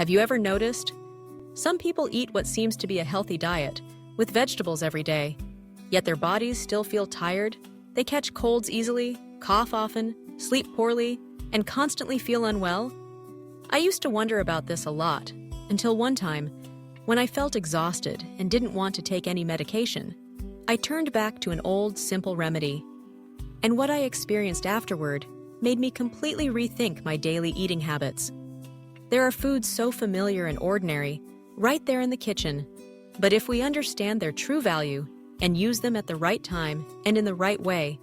Have you ever noticed? Some people eat what seems to be a healthy diet, with vegetables every day, yet their bodies still feel tired, they catch colds easily, cough often, sleep poorly, and constantly feel unwell? I used to wonder about this a lot, until one time, when I felt exhausted and didn't want to take any medication, I turned back to an old, simple remedy. And what I experienced afterward made me completely rethink my daily eating habits. There are foods so familiar and ordinary, right there in the kitchen, but if we understand their true value and use them at the right time and in the right way,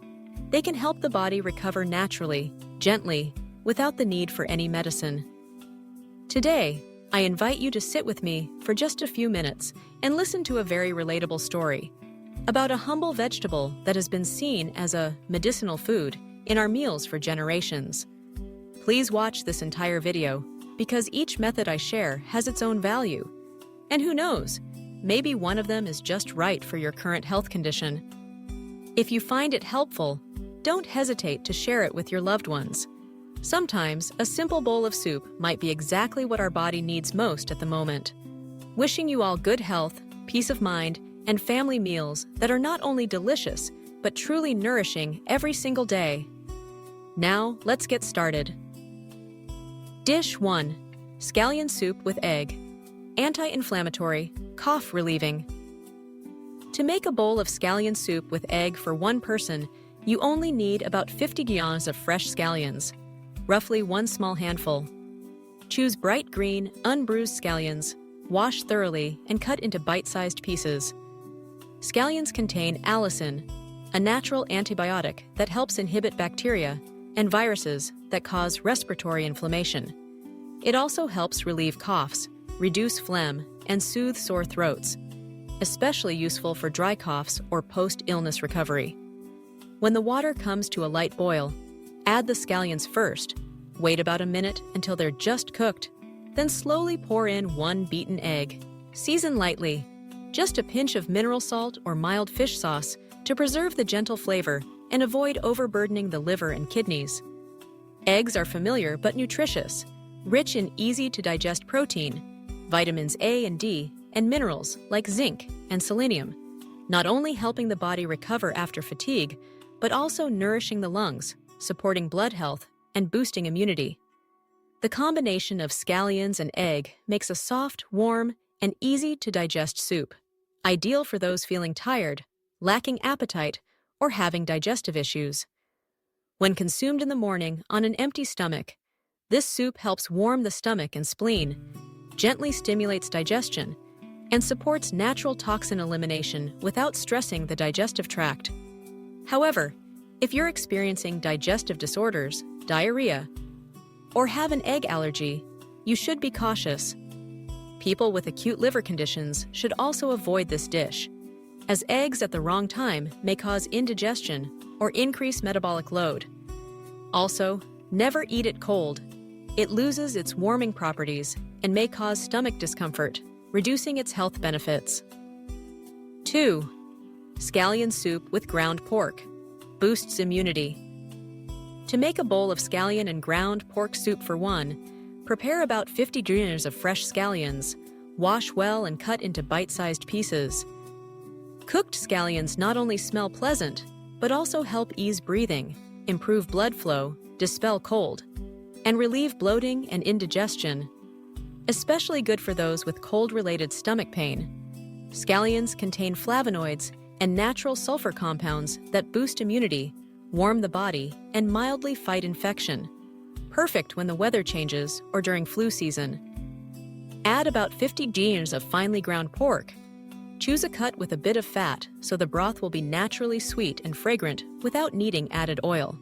they can help the body recover naturally, gently, without the need for any medicine. Today, I invite you to sit with me for just a few minutes and listen to a very relatable story about a humble vegetable that has been seen as a medicinal food in our meals for generations. Please watch this entire video because each method I share has its own value. And who knows, maybe one of them is just right for your current health condition. If you find it helpful, don't hesitate to share it with your loved ones. Sometimes, a simple bowl of soup might be exactly what our body needs most at the moment. Wishing you all good health, peace of mind, and family meals that are not only delicious, but truly nourishing every single day. Now, let's get started. Dish 1. Scallion soup with egg. Anti-inflammatory, cough relieving. To make a bowl of scallion soup with egg for one person, you only need about 50 grams of fresh scallions, roughly one small handful. Choose bright green, unbruised scallions, wash thoroughly, and cut into bite-sized pieces. Scallions contain allicin, a natural antibiotic that helps inhibit bacteria and viruses that cause respiratory inflammation. It also helps relieve coughs, reduce phlegm, and soothe sore throats, especially useful for dry coughs or post-illness recovery. When the water comes to a light boil, add the scallions first, wait about a minute until they're just cooked, then slowly pour in 1 beaten egg. Season lightly, just a pinch of mineral salt or mild fish sauce to preserve the gentle flavor and avoid overburdening the liver and kidneys. Eggs are familiar but nutritious, rich in easy-to-digest protein, vitamins A and D, and minerals like zinc and selenium, not only helping the body recover after fatigue, but also nourishing the lungs, supporting blood health, and boosting immunity. The combination of scallions and egg makes a soft, warm, and easy-to-digest soup, ideal for those feeling tired, lacking appetite, or having digestive issues. When consumed in the morning on an empty stomach, this soup helps warm the stomach and spleen, gently stimulates digestion, and supports natural toxin elimination without stressing the digestive tract. However, if you're experiencing digestive disorders, diarrhea, or have an egg allergy, you should be cautious. People with acute liver conditions should also avoid this dish, as eggs at the wrong time may cause indigestion or increase metabolic load. Also, never eat it cold. It loses its warming properties and may cause stomach discomfort, reducing its health benefits. 2. Scallion soup with ground pork. Boosts immunity. To make a bowl of scallion and ground pork soup for one, prepare about 50 grams of fresh scallions, wash well and cut into bite-sized pieces. Cooked scallions not only smell pleasant, but also help ease breathing, improve blood flow, dispel cold, and relieve bloating and indigestion. Especially good for those with cold-related stomach pain. Scallions contain flavonoids and natural sulfur compounds that boost immunity, warm the body, and mildly fight infection. Perfect when the weather changes or during flu season. Add about 50 grams of finely ground pork. Choose a cut with a bit of fat so the broth will be naturally sweet and fragrant without needing added oil.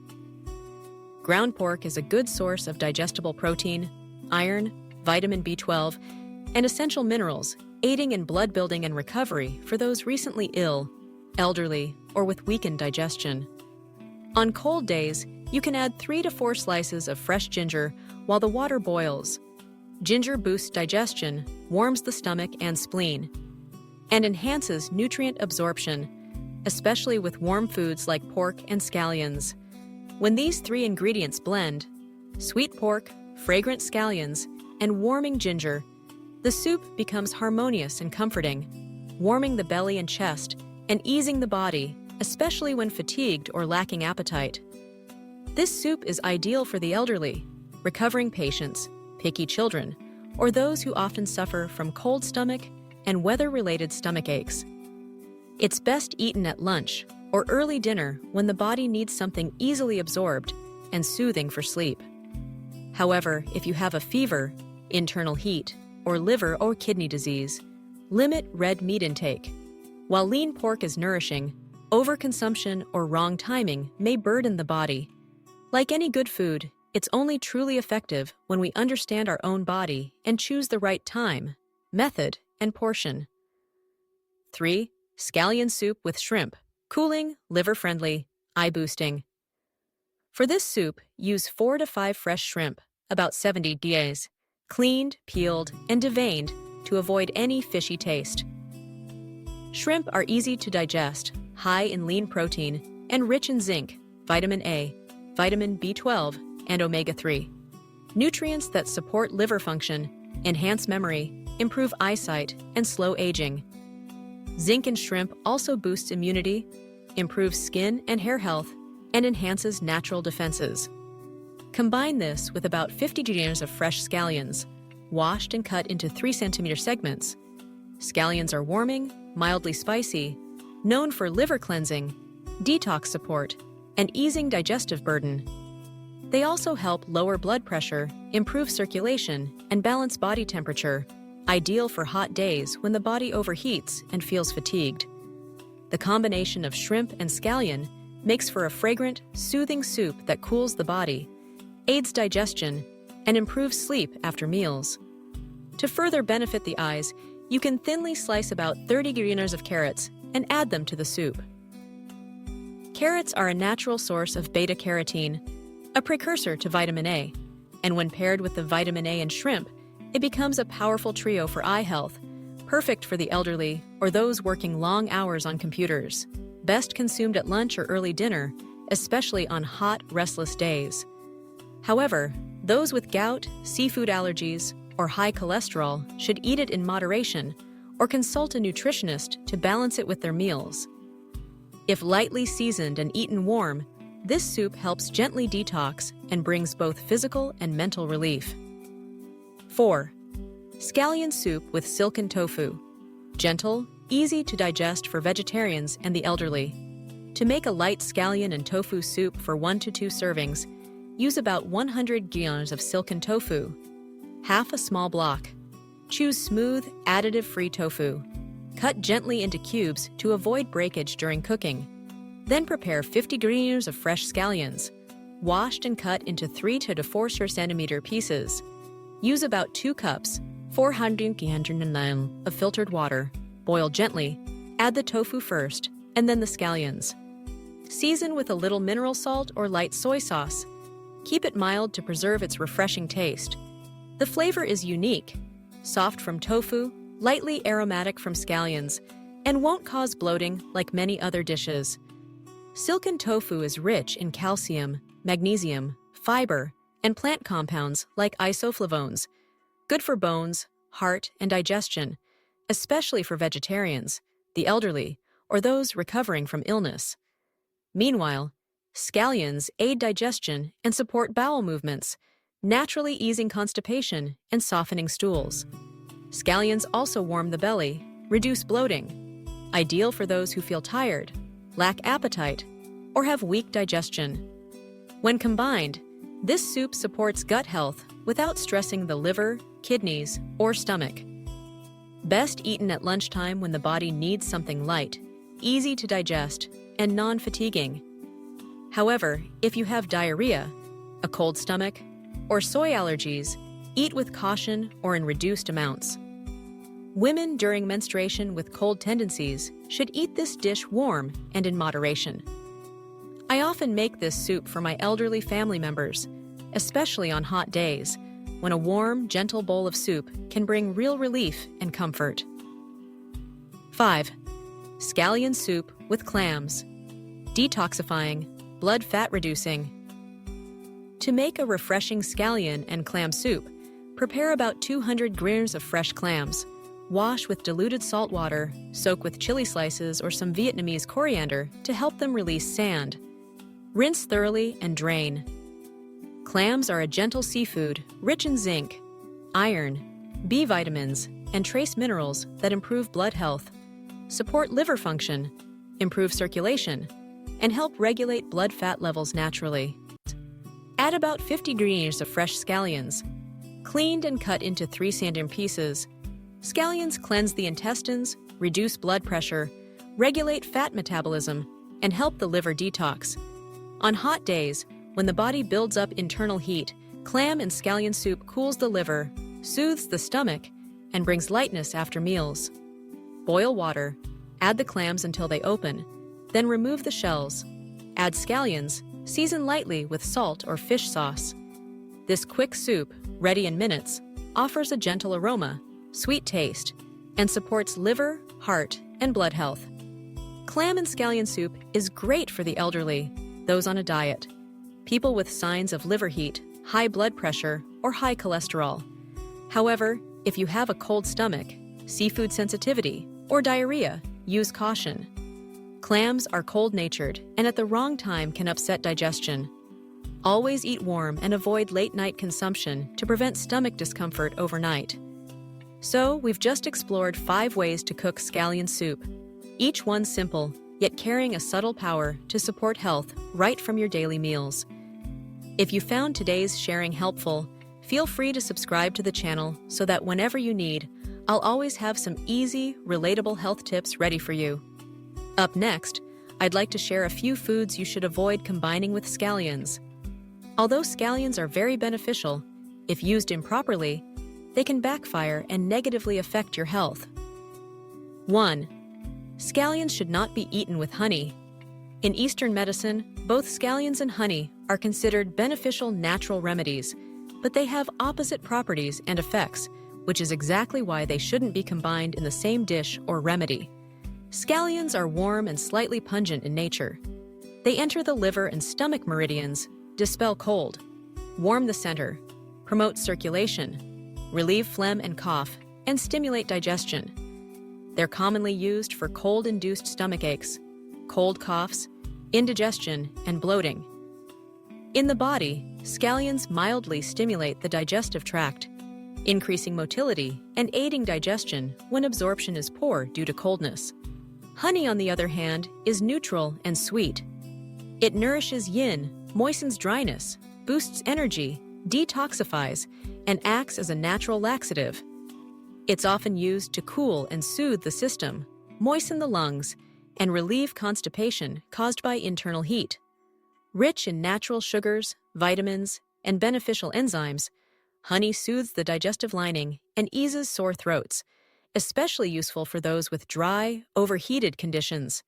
Ground pork is a good source of digestible protein, iron, vitamin B12, and essential minerals, aiding in blood building and recovery for those recently ill, elderly, or with weakened digestion. On cold days, you can add 3 to 4 slices of fresh ginger while the water boils. Ginger boosts digestion, warms the stomach and spleen, and enhances nutrient absorption, especially with warm foods like pork and scallions. When these 3 ingredients blend, sweet pork, fragrant scallions, and warming ginger, the soup becomes harmonious and comforting, warming the belly and chest and easing the body, especially when fatigued or lacking appetite. This soup is ideal for the elderly, recovering patients, picky children, or those who often suffer from cold stomach and weather-related stomach aches. It's best eaten at lunch or early dinner when the body needs something easily absorbed and soothing for sleep. However, if you have a fever, internal heat, or liver or kidney disease, limit red meat intake. While lean pork is nourishing, overconsumption or wrong timing may burden the body. Like any good food, it's only truly effective when we understand our own body and choose the right time, method, and portion. 3. Scallion soup with shrimp. Cooling, liver-friendly, eye-boosting. For this soup, use 4 to 5 fresh shrimp, about 70 days, cleaned, peeled, and deveined to avoid any fishy taste. Shrimp are easy to digest, high in lean protein, and rich in zinc, vitamin A, vitamin B12, and omega-3. Nutrients that support liver function, enhance memory, improve eyesight, and slow aging. Zinc in shrimp also boosts immunity, improves skin and hair health, and enhances natural defenses. Combine this with about 50 grams of fresh scallions, washed and cut into 3 centimeter segments. Scallions are warming, mildly spicy, known for liver cleansing, detox support, and easing digestive burden. They also help lower blood pressure, improve circulation, and balance body temperature, ideal for hot days when the body overheats and feels fatigued. The combination of shrimp and scallion makes for a fragrant, soothing soup that cools the body, aids digestion, and improves sleep after meals. To further benefit the eyes, you can thinly slice about 30 grams of carrots and add them to the soup. Carrots are a natural source of beta-carotene, a precursor to vitamin A, and when paired with the vitamin A in shrimp, it becomes a powerful trio for eye health, perfect for the elderly or those working long hours on computers. Best consumed at lunch or early dinner, especially on hot, restless days. However, those with gout, seafood allergies, or high cholesterol should eat it in moderation or consult a nutritionist to balance it with their meals. If lightly seasoned and eaten warm, this soup helps gently detox and brings both physical and mental relief. 4. Scallion soup with silken tofu. Gentle, easy to digest for vegetarians and the elderly. To make a light scallion and tofu soup for 1 to 2 servings, use about 100 grams of silken tofu, half a small block. Choose smooth, additive-free tofu. Cut gently into cubes to avoid breakage during cooking. Then prepare 50 grams of fresh scallions, washed and cut into 3 to 4 centimeter pieces. Use about 2 cups, 400 ml of filtered water. Boil gently. Add the tofu first, and then the scallions. Season with a little mineral salt or light soy sauce. Keep it mild to preserve its refreshing taste. The flavor is unique, soft from tofu, lightly aromatic from scallions, and won't cause bloating like many other dishes. Silken tofu is rich in calcium, magnesium, fiber, and plant compounds like isoflavones, good for bones, heart, and digestion, especially for vegetarians, the elderly, or those recovering from illness. Meanwhile, scallions aid digestion and support bowel movements, naturally easing constipation and softening stools. Scallions also warm the belly, reduce bloating, ideal for those who feel tired, lack appetite, or have weak digestion. When combined, this soup supports gut health without stressing the liver, kidneys, or stomach. Best eaten at lunchtime when the body needs something light, easy to digest, and non-fatiguing. However, if you have diarrhea, a cold stomach, or soy allergies, eat with caution or in reduced amounts. Women during menstruation with cold tendencies should eat this dish warm and in moderation. I often make this soup for my elderly family members, especially on hot days, when a warm, gentle bowl of soup can bring real relief and comfort. 5. Scallion soup with clams. Detoxifying, blood fat reducing. To make a refreshing scallion and clam soup, Prepare about 200 grams of fresh clams. Wash with diluted salt water, soak with chili slices or some Vietnamese coriander to help them release sand. Rinse thoroughly and drain. Clams are a gentle seafood, rich in zinc, iron, B vitamins, and trace minerals that improve blood health, support liver function, improve circulation, and help regulate blood fat levels naturally. Add about 50 grams of fresh scallions. Cleaned and cut into 3-cm pieces, scallions cleanse the intestines, reduce blood pressure, regulate fat metabolism, and help the liver detox. On hot days, when the body builds up internal heat, clam and scallion soup cools the liver, soothes the stomach, and brings lightness after meals. Boil water, add the clams until they open, then remove the shells. Add scallions, season lightly with salt or fish sauce. This quick soup, ready in minutes, offers a gentle aroma, sweet taste, and supports liver, heart, and blood health. Clam and scallion soup is great for the elderly, those on a diet, people with signs of liver heat, high blood pressure, or high cholesterol. However, if you have a cold stomach, seafood sensitivity, or diarrhea, use caution. Clams are cold-natured and at the wrong time can upset digestion. Always eat warm and avoid late-night consumption to prevent stomach discomfort overnight. So, we've just explored 5 ways to cook scallion soup, each one simple, yet carrying a subtle power to support health right from your daily meals. If you found today's sharing helpful, feel free to subscribe to the channel so that whenever you need, I'll always have some easy, relatable health tips ready for you. Up next, I'd like to share a few foods you should avoid combining with scallions. Although scallions are very beneficial, if used improperly, they can backfire and negatively affect your health. 1. Scallions should not be eaten with honey. In Eastern medicine, both scallions and honey are considered beneficial natural remedies, but they have opposite properties and effects, which is exactly why they shouldn't be combined in the same dish or remedy. Scallions are warm and slightly pungent in nature. They enter the liver and stomach meridians, dispel cold, warm the center, promote circulation, relieve phlegm and cough, and stimulate digestion. They're commonly used for cold-induced stomach aches, cold coughs, indigestion, and bloating. In the body, scallions mildly stimulate the digestive tract, increasing motility and aiding digestion when absorption is poor due to coldness. Honey, on the other hand, is neutral and sweet. It nourishes yin, moistens dryness, boosts energy, detoxifies, and acts as a natural laxative. It's often used to cool and soothe the system, moisten the lungs, and relieve constipation caused by internal heat. Rich in natural sugars, vitamins, and beneficial enzymes, honey soothes the digestive lining and eases sore throats, especially useful for those with dry, overheated conditions.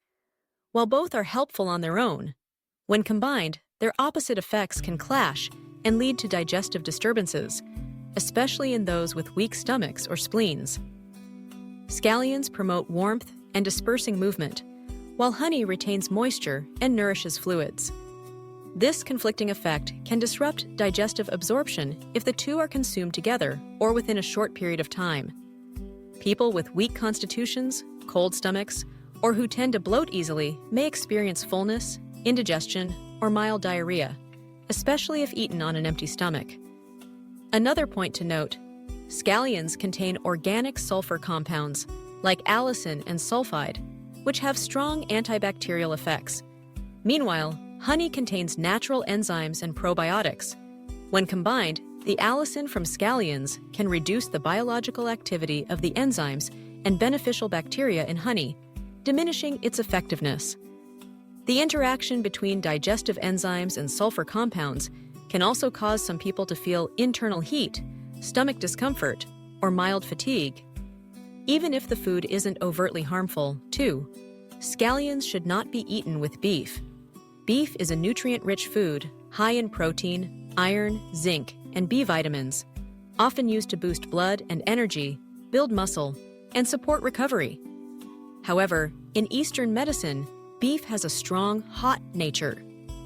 While both are helpful on their own, when combined, their opposite effects can clash and lead to digestive disturbances, especially in those with weak stomachs or spleens. Scallions promote warmth and dispersing movement, while honey retains moisture and nourishes fluids. This conflicting effect can disrupt digestive absorption if the two are consumed together or within a short period of time. People with weak constitutions, cold stomachs, or who tend to bloat easily may experience fullness, indigestion, or mild diarrhea, especially if eaten on an empty stomach. Another point to note, scallions contain organic sulfur compounds like allicin and sulfide, which have strong antibacterial effects. Meanwhile, honey contains natural enzymes and probiotics. When combined, the allicin from scallions can reduce the biological activity of the enzymes and beneficial bacteria in honey, diminishing its effectiveness. The interaction between digestive enzymes and sulfur compounds can also cause some people to feel internal heat, stomach discomfort, or mild fatigue. Even if the food isn't overtly harmful, too, scallions should not be eaten with beef. Beef is a nutrient-rich food, high in protein, iron, zinc, and B vitamins, often used to boost blood and energy, build muscle, and support recovery. However, in Eastern medicine, beef has a strong, hot nature,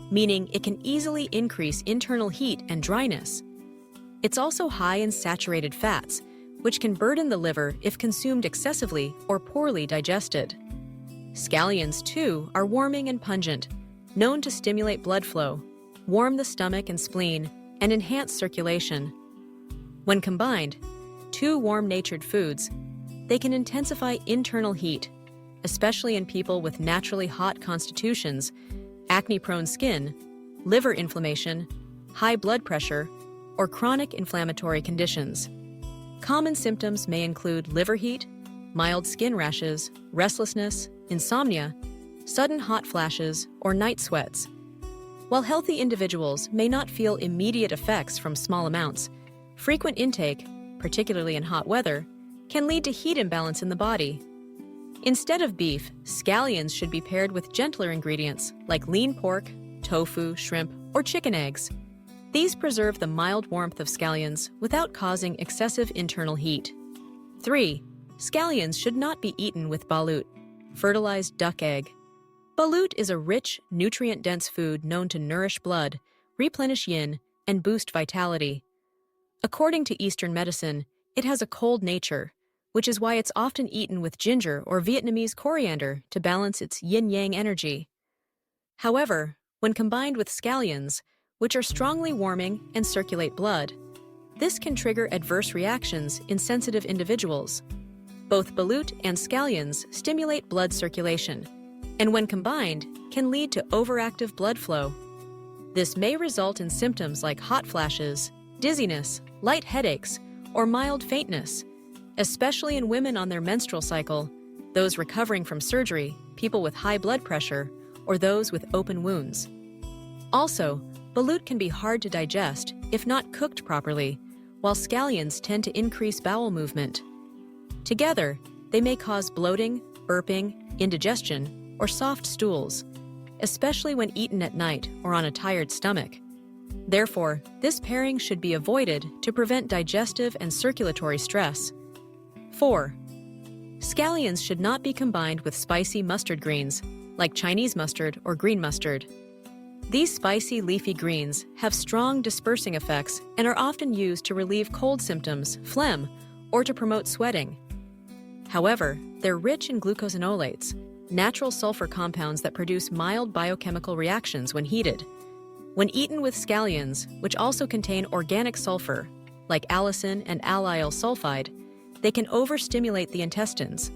meaning it can easily increase internal heat and dryness. It's also high in saturated fats, which can burden the liver if consumed excessively or poorly digested. Scallions, too, are warming and pungent, known to stimulate blood flow, warm the stomach and spleen, and enhance circulation. When combined, two warm-natured foods, they can intensify internal heat, especially in people with naturally hot constitutions, acne-prone skin, liver inflammation, high blood pressure, or chronic inflammatory conditions. Common symptoms may include liver heat, mild skin rashes, restlessness, insomnia, sudden hot flashes, or night sweats. While healthy individuals may not feel immediate effects from small amounts, frequent intake, particularly in hot weather, can lead to heat imbalance in the body. Instead of beef, scallions should be paired with gentler ingredients like lean pork, tofu, shrimp, or chicken eggs. These preserve the mild warmth of scallions without causing excessive internal heat. 3. Scallions should not be eaten with balut, fertilized duck egg. Balut is a rich, nutrient-dense food known to nourish blood, replenish yin, and boost vitality. According to Eastern medicine, it has a cold nature, which is why it's often eaten with ginger or Vietnamese coriander to balance its yin-yang energy. However, when combined with scallions, which are strongly warming and circulate blood, this can trigger adverse reactions in sensitive individuals. Both balut and scallions stimulate blood circulation, and when combined, can lead to overactive blood flow. This may result in symptoms like hot flashes, dizziness, light headaches, or mild faintness, especially in women on their menstrual cycle, those recovering from surgery, people with high blood pressure, or those with open wounds. Also, balut can be hard to digest if not cooked properly, while scallions tend to increase bowel movement. Together, they may cause bloating, burping, indigestion, or soft stools, especially when eaten at night or on a tired stomach. Therefore, this pairing should be avoided to prevent digestive and circulatory stress. 4. Scallions should not be combined with spicy mustard greens, like Chinese mustard or green mustard. These spicy leafy greens have strong dispersing effects and are often used to relieve cold symptoms, phlegm, or to promote sweating. However, they're rich in glucosinolates, natural sulfur compounds that produce mild biochemical reactions when heated. When eaten with scallions, which also contain organic sulfur, like allicin and allyl sulfide, they can overstimulate the intestines.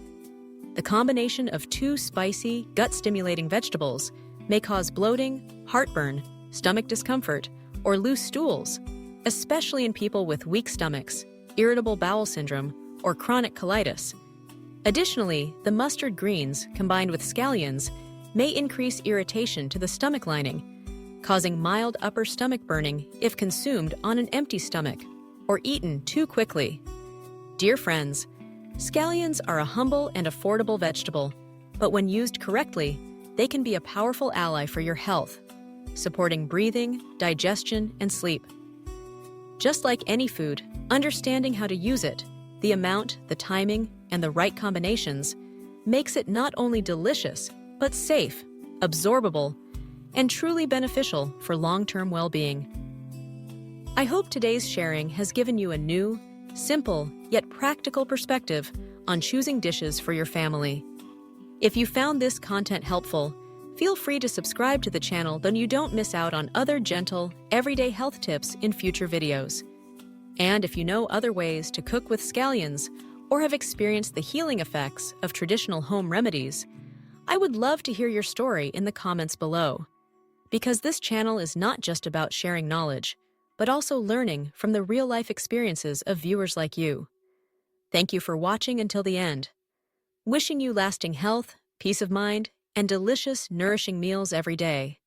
The combination of two spicy, gut-stimulating vegetables may cause bloating, heartburn, stomach discomfort, or loose stools, especially in people with weak stomachs, irritable bowel syndrome, or chronic colitis. Additionally, the mustard greens, combined with scallions, may increase irritation to the stomach lining, causing mild upper stomach burning if consumed on an empty stomach or eaten too quickly. Dear friends, scallions are a humble and affordable vegetable, but when used correctly, they can be a powerful ally for your health, supporting breathing, digestion, and sleep. Just like any food, understanding how to use it, the amount, the timing, and the right combinations makes it not only delicious, but safe, absorbable, and truly beneficial for long-term well-being. I hope today's sharing has given you a new, simple, yet practical perspective on choosing dishes for your family. If you found this content helpful, feel free to subscribe to the channel so you don't miss out on other gentle, everyday health tips in future videos. And if you know other ways to cook with scallions or have experienced the healing effects of traditional home remedies, I would love to hear your story in the comments below. Because this channel is not just about sharing knowledge, but also learning from the real-life experiences of viewers like you. Thank you for watching until the end. Wishing you lasting health, peace of mind, and delicious, nourishing meals every day.